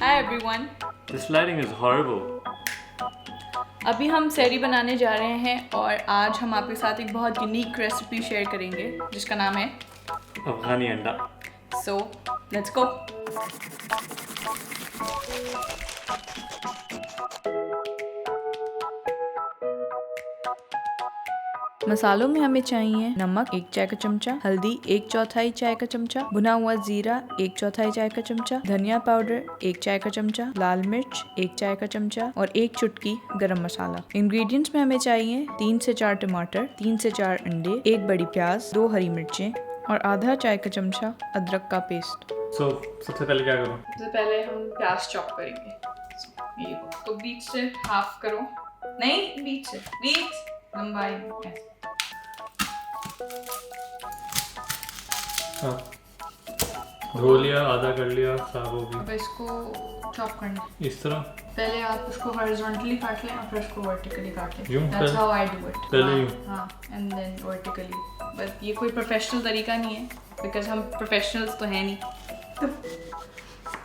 Hi everyone. This lighting is horrible. अभी हम सैरी बनाने जा रहे हैं और आज हम आपके साथ एक बहुत यूनिक रेसिपी शेयर करेंगे जिसका नाम है अफगानी अंडा. So let's go. मसालों में हमें चाहिए नमक 1 चाय का चमचा, हल्दी 1/4 चाय का चमचा, भुना हुआ जीरा 1/4 चाय का चमचा, धनिया पाउडर 1 चाय का चमचा, लाल मिर्च 1 चाय का चमचा और 1 चुटकी गरम मसाला. इंग्रेडिएंट्स में हमें चाहिए 3 से 4 टमाटर, 3 से 4 अंडे, 1 बड़ी प्याज, 2 हरी मिर्चें और आधा चाय का चमचा अदरक का पेस्ट. सबसे पहले क्या करूँ? सबसे पहले हम प्याज चॉप करेंगे. ये तो बीच से हाफ करो. नहीं, बीच से, बीच लंबाई में. धो लिया, आधा कर लिया, साफ हो गई. अब इसको चॉप करना है. इस तरह पहले आप उसको हॉरिजॉन्टली काट लें और फिर उसको वर्टिकली काट लें. यूं? That's how I do it. पहले यूं? हाँ, and then vertically. बट ये कोई प्रोफेशनल तरीका नहीं है बिकॉज हम प्रोफेशनल्स तो हैं नहीं. तो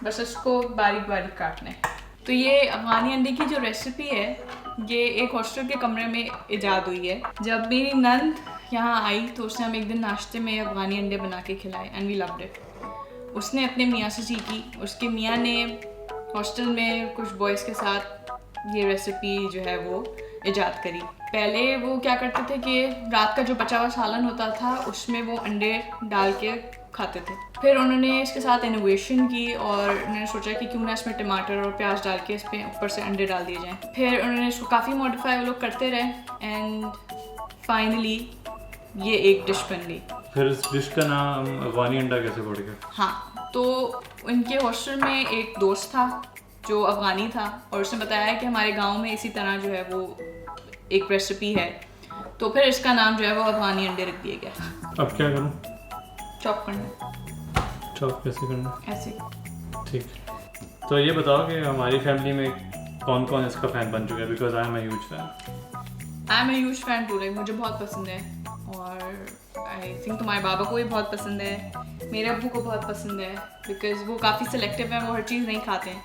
बस इसको बारीक बारीक काटना है. तो ये अफगानी अंडे की जो रेसिपी है ये एक हॉस्टल के कमरे में ईजाद हुई है. जब मेरी नंद यहाँ आई तो उसने हम एक दिन नाश्ते में अफगानी अंडे बना के खिलाए एंड वी लव्ड इट. उसने अपने मियाँ से सीखी. उसके मियाँ ने हॉस्टल में कुछ बॉयज़ के साथ ये रेसिपी जो है वो ईजाद करी. पहले वो क्या करते थे कि रात का जो बचा हुआ सालन होता था उसमें वो अंडे डाल के खाते थे. फिर उन्होंने इसके साथ इनोवेशन की और उन्होंने सोचा कि क्यों ना इसमें टमाटर और प्याज डाल के इस पर ऊपर से अंडे डाल दिए जाएं. फिर उन्होंने इसको काफ़ी मॉडिफाई वो लोग करते रहे एंड फाइनली ये एक डिश बन गई. फिर इस डिश का नाम अफगानी अंडा कैसे पड़ गया? हाँ, तो उनके हॉस्टल में एक दोस्त था जो अफगानी था और उसने बताया कि हमारे गांव में इसी तरह जो है वो एक रेसिपी है. तो फिर इसका नाम जो है वो अफगानी अंडे रख दिया गया. अब क्या करूँ? चॉप करना. चॉप कैसे करना? ऐसे. ठीक. तो ये बताओ कि हमारी फैमिली में कौन कौन इसका फ़ैन बन चुका है? Because I am a huge fan. I am a huge fan too. Like मुझे बहुत पसंद है और आई थिंक तुम्हारे बाबा को भी बहुत पसंद है. मेरे अब्बू को बहुत पसंद है बिकॉज वो काफ़ी सिलेक्टिव है. वो हर चीज़ नहीं खाते हैं.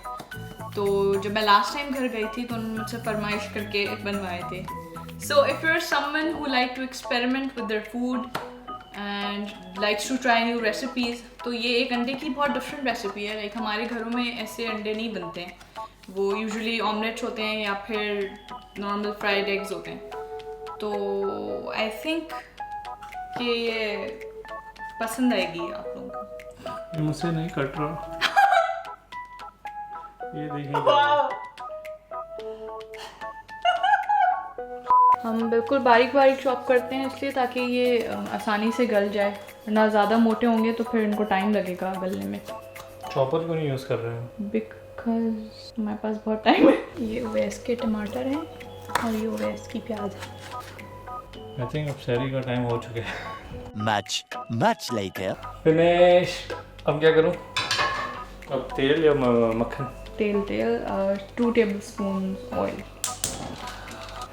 तो जब मैं लास्ट टाइम घर गई थी तो उन्होंने मुझसे फरमाइश करके बनवाए थे. So if you are someone who like to experiment with their food and likes to try new recipes तो ये एक अंडे की बहुत डिफरेंट रेसिपी है. लाइक हमारे घरों में ऐसे अंडे नहीं बनते हैं. वो यूजुअली ऑमलेट्स होते हैं या फिर नॉर्मल फ्राइड एग्स होते हैं. तो आई थिंक कि ये पसंद आएगी आप लोगों को. ये मुझसे नहीं कट रहा. ये देखिए. हम बिल्कुल बारीक बारीक चॉप करते हैं इसलिए ताकि ये आसानी से गल जाए. ना ज़्यादा मोटे होंगे तो फिर इनको टाइम लगेगा गलने में. चॉपर क्यों नहीं यूज़ कर रहे हैं? बिकॉज हमारे पास बहुत टाइम है. ये ओवेस के टमाटर हैं और ये ओवेस की प्याज है. आई थिंक अब शहरी का टाइम हो चुका है. Much later. फिनिश. अब क्या करूँ? अब तेल या मक्खन? तेल और 2 टेबलस्पून ऑयल.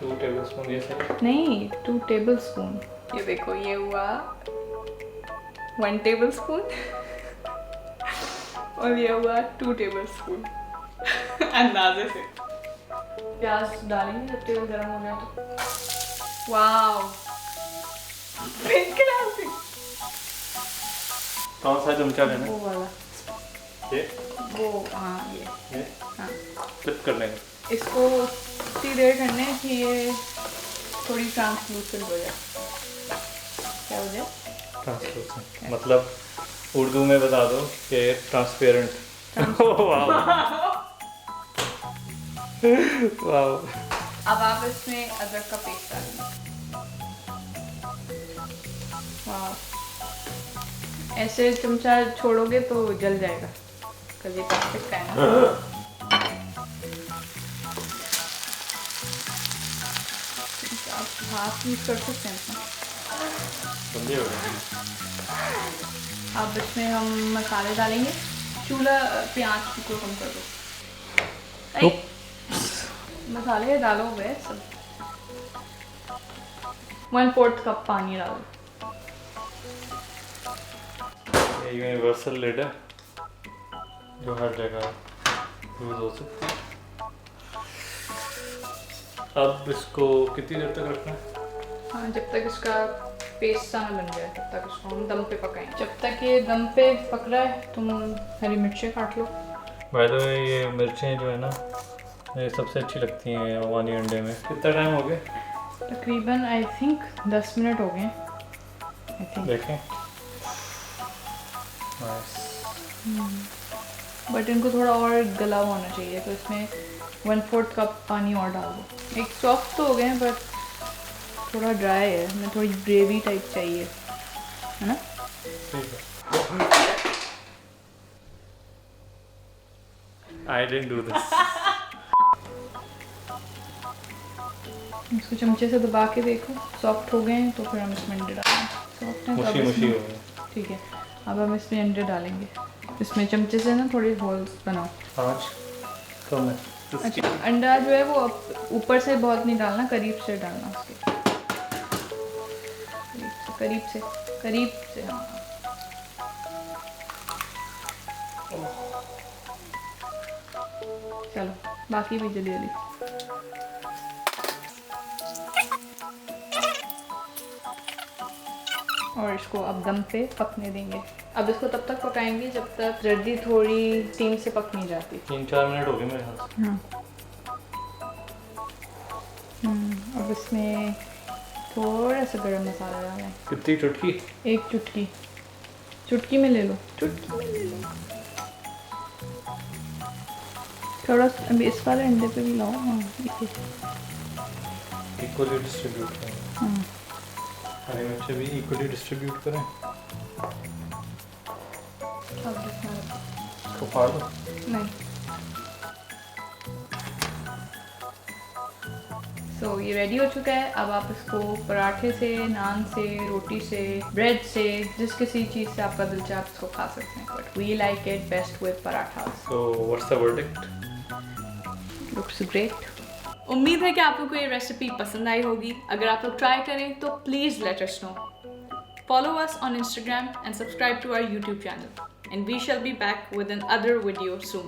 2 टेबलस्पून. ये सही? नहीं, 2 टेबलस्पून. ये देखो ये हुआ 1 टेबलस्पून और ये हुआ 2 टेबलस्पून. अंदाजे से प्याज डालेंगे जब तेल गर्म हो गया तो. वाओ, कौन सा चमचा लेना? वो वाला. ये? वो हाँ ये हाँ. फ्लिप करने का. इसको इतनी देर करने कि ये थोड़ी ट्रांसलूसेंट हो जाए. क्या हो जाए? ट्रांसलूसेंट मतलब उर्दू में बता दो कि ट्रांसपेरेंट. वाह. अब आप इसमें अदरक का पेस्ट डालेंगे. वाह, ऐसे चमचा छोड़ोगे तो जल जाएगा. कभी परफेक्ट है ना. आप हाथ यूज कर सकते हैं इसमें. अब इसमें हम मसाले डालेंगे. चूल्हा पे आंच को कम कर दो. मसाले डालो हुए सब. 1/4 कप पानी डालो. ये यूनिवर्सल लिड है जो हर जगह यूज हो सकती है। अब इसको कितनी देर तक रखना है? हाँ, जब तक इसका पेस्ट सा ना बन जाए तब तक इसको हम दम पे पकाएंगे। जब तक ये दम पे पक रहा है तुम हरी मिर्चें काट लो। बाय द वे ये मिर्चें जो है ना ये सबसे अच्छी लगती हैं अफगानी अंडे में। कितना टाइम हो गया? तकरीबन आई थिंक 10 मिनट हो गए आई थिंक। देखें नाइस। बट इनको थोड़ा और गला हुआ होना चाहिए, तो इसमें 1/4 कप पानी और डाल दो। एक सॉफ्ट तो हो गए बट थोड़ा ड्राई है, हमें थोड़ी ग्रेवी टाइप चाहिए, है ना? ठीक है। I didn't do this. इसको चमचे से दबा के देखो, सॉफ्ट हो गए हैं तो फिर हम इसमें अंडे डालेंगे। सॉफ्ट है तो अब मुशी मुशी इसमें- हो गया। ठीक है, अब हम इसमें अंडे डालेंगे। इसमें चमचे से ना थोड़ी होल्स बनाओ। आँच कम है। अच्छा, अंडा जो है वो ऊपर से बहुत नहीं डालना, करीब से डालना उसके, करीब से हाँ। चलो बाकी भी जल्दी जल्दी। और इसको अब दम पे पकने देंगे। अब इसको तब तक पकाएंगे जब तक जल्दी थोड़ी स्टीम से पक नहीं जाती। 3-4 मिनट हो गए मेरे ख्याल से। हाँ। अब इसमें थोड़ा सा गरम मसाला डालना है। कितनी चुटकी? 1 चुटकी, चुटकी में ले लो, चुटकी में ले लो। थोड़ा अभी इस वाले अंडे पे भी लाओ। हाँ ठीक है। इक्वली डिस्ट्रीब्यूट करें। हाँ हरी मिर्चें भी इक्वली डिस्ट्रीब्यूट करें। अब इसमें रखो। इसको फाड़ दो। नहीं। तो ये रेडी हो चुका है। अब आप इसको पराठे से, नान से, रोटी से, ब्रेड से, जिस किसी चीज़ से आपका दिल चाहे आप इसको खा सकते हैं। But we like it best with paratha. So what's the verdict? Looks great. उम्मीद है कि आप लोग को ये रेसिपी पसंद आई होगी। अगर आप लोग ट्राई करें तो please let us know. Follow us on Instagram and subscribe to our YouTube channel. And we shall be back with another video soon.